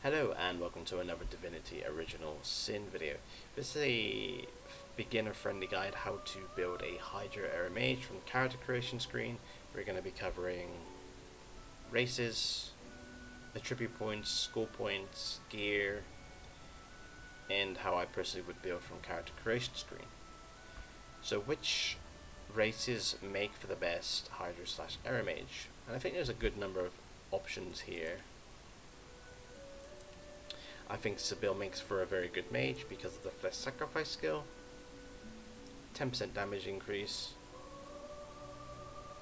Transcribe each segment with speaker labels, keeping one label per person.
Speaker 1: Hello and welcome to another Divinity Original Sin video. This is a beginner friendly guide how to build a Hydra Aero mage from the character creation screen. We're going to be covering races, attribute points, skill points, gear, and how I personally would build from character creation screen. So which races make for the best Hydra / Aero mage? And I think there's a good number of options here. I think Sibyl makes for a very good mage because of the flesh sacrifice skill, 10% damage increase,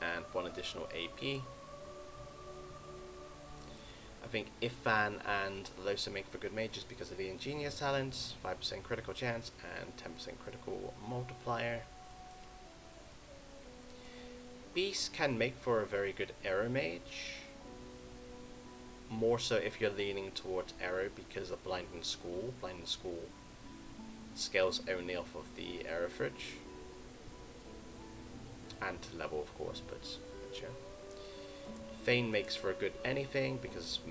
Speaker 1: and 1 additional AP. I think Ifan and Losa make for good mages because of the ingenious talents, 5% critical chance and 10% critical multiplier. Beast can make for a very good Aero mage. More so if you're leaning towards Aero because of Blinding School. Blinding School scales only off of the Aero fridge. And level of course, but yeah. Thane makes for a good anything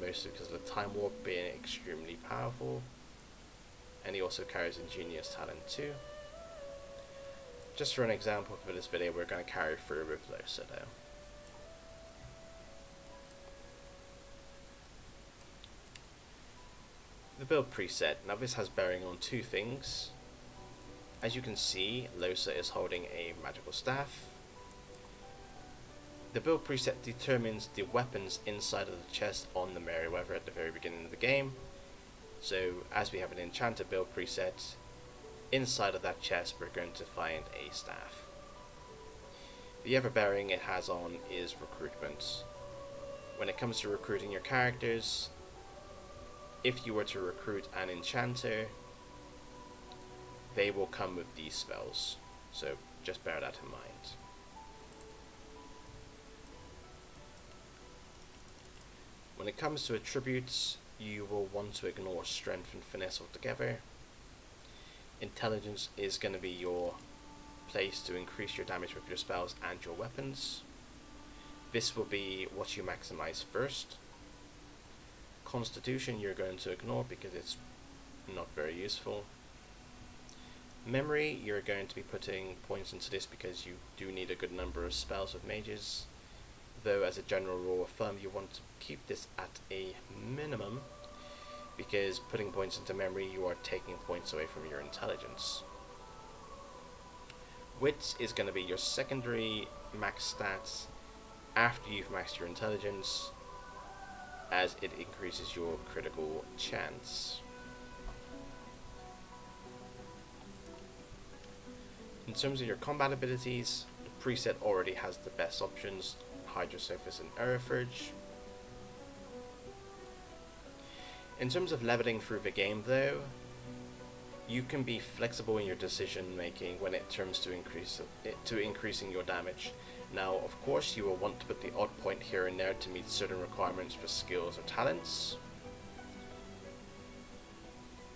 Speaker 1: mostly because of the Time Warp being extremely powerful. And he also carries Ingenious talent too. Just for an example for this video, we're going to carry through with Losa though. The build preset. Now this has bearing on two things. As you can see, Losa is holding a magical staff. The build preset determines the weapons inside of the chest on the Merryweather at the very beginning of the game. So as we have an enchanter build preset, inside of that chest we're going to find a staff. The other bearing it has on is recruitment. When it comes to recruiting your characters, if you were to recruit an enchanter, they will come with these spells, so just bear that in mind. When it comes to attributes, you will want to ignore strength and finesse altogether. Intelligence is going to be your place to increase your damage with your spells and your weapons. This will be what you maximize first. Constitution you're going to ignore because it's not very useful. Memory, you're going to be putting points into this because you do need a good number of spells with mages, though as a general rule of thumb you want to keep this at a minimum because putting points into memory you are taking points away from your intelligence. Wit is going to be your secondary max stats after you've maxed your intelligence, as it increases your critical chance. In terms of your combat abilities, the preset already has the best options, Hydra Surface and Aero Fridge. In terms of leveling through the game though, you can be flexible in your decision making when it comes to increasing your damage. Now, of course, you will want to put the odd point here and there to meet certain requirements for skills or talents.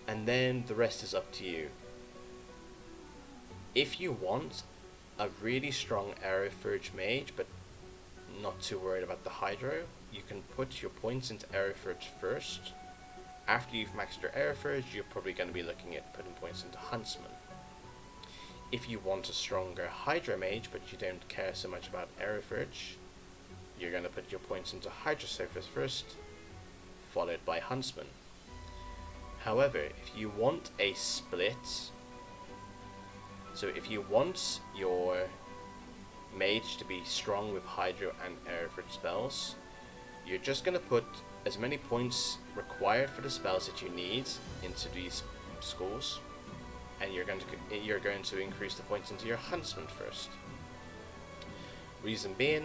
Speaker 1: And then the rest is up to you. If you want a really strong Aero Fridge mage, but not too worried about the Hydro, you can put your points into Aero Fridge first. After you've maxed your Aero Fridge, you're probably going to be looking at putting points into Huntsman. If you want a stronger Hydra mage, but you don't care so much about Aero Fridge, you're going to put your points into Hydra Surface first, followed by Huntsman. However, if you want a split, so if you want your mage to be strong with Hydra and Aero Fridge spells, you're just going to put as many points required for the spells that you need into these schools, and you're going to increase the points into your Huntsman first. Reason being,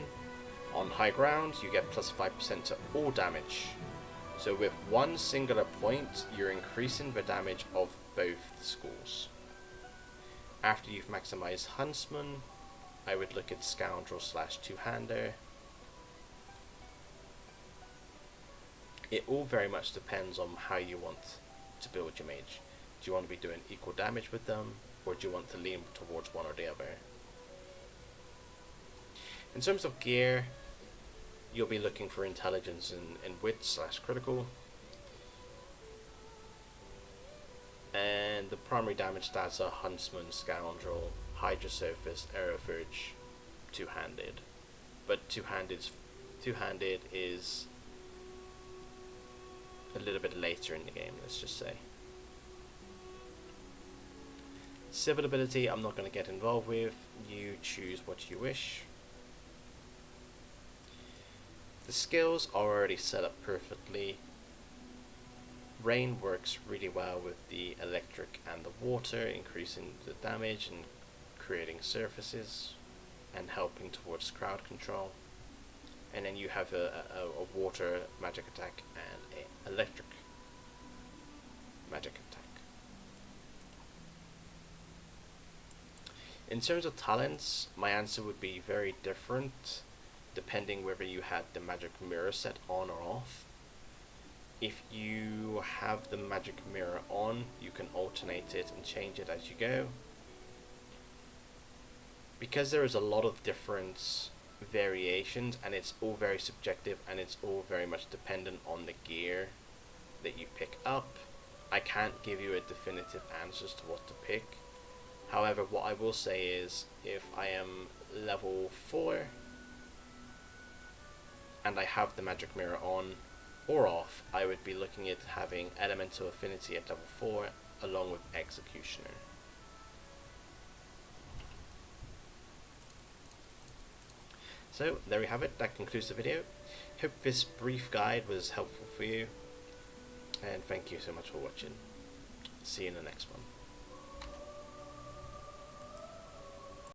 Speaker 1: on high ground you get plus 5% to all damage, so with one singular point you're increasing the damage of both schools. After you've maximized Huntsman, I would look at Scoundrel / Two-Hander. It all very much depends on how you want to build your mage. Do you want to be doing equal damage with them, or do you want to lean towards one or the other? In terms of gear, you'll be looking for intelligence and wit / critical. And the primary damage stats are Huntsman, Scoundrel, Hydra Surface, Aero Verge, two-handed. But two-handed is a little bit later in the game, let's just say. Civil ability I'm not going to get involved with, you choose what you wish. The skills are already set up perfectly. Rain works really well with the electric and the water, increasing the damage and creating surfaces and helping towards crowd control. And then you have a water magic attack and an electric magic attack. In terms of talents, my answer would be very different depending whether you had the magic mirror set on or off. If you have the magic mirror on, you can alternate it and change it as you go. Because there is a lot of different variations and it's all very subjective and it's all very much dependent on the gear that you pick up, I can't give you a definitive answer as to what to pick. However, what I will say is, if I am level 4 and I have the magic mirror on or off, I would be looking at having elemental affinity at level 4 along with executioner. So there we have it, that concludes the video. Hope this brief guide was helpful for you, and thank you so much for watching. See you in the next one.